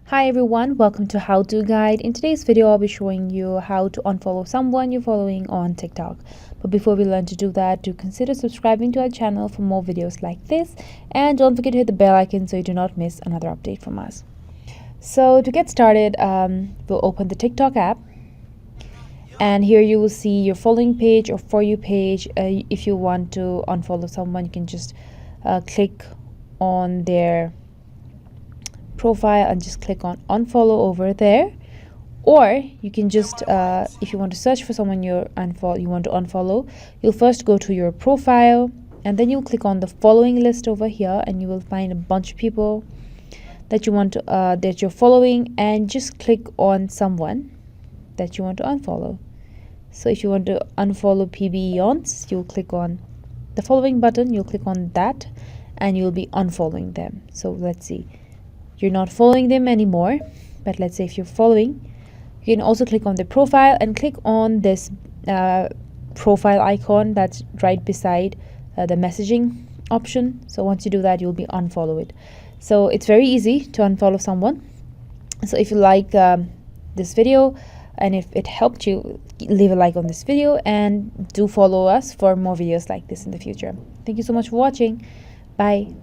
Hi everyone, welcome to How To Guide. In today's video, I'll be showing you how to unfollow someone you're following on TikTok. But before we learn to do that, do consider subscribing to our channel for more videos like this. And don't forget to hit the bell icon so you do not miss another update from us. So to get started, we'll open the TikTok app. And here you will see your following page or For You page. If you want to unfollow someone, you can just click on their profile and just click on unfollow over there, or you can just if you want to search for someone you want to unfollow, you'll first go to your profile and then you'll click on the following list over here, and you will find a bunch of people that you want to that you're following, and just click on someone that you want to unfollow. So if you want to unfollow PB Eons, you'll click on the following button, you'll click on that, and you'll be unfollowing them. So let's see, you're not following them anymore, but let's say if you're following, you can also click on the profile and click on this profile icon that's right beside the messaging option. So once you do that, you'll be unfollowed. So it's very easy to unfollow someone. So if you like this video and if it helped you, leave a like on this video and do follow us for more videos like this in the future. Thank you so much for watching. Bye.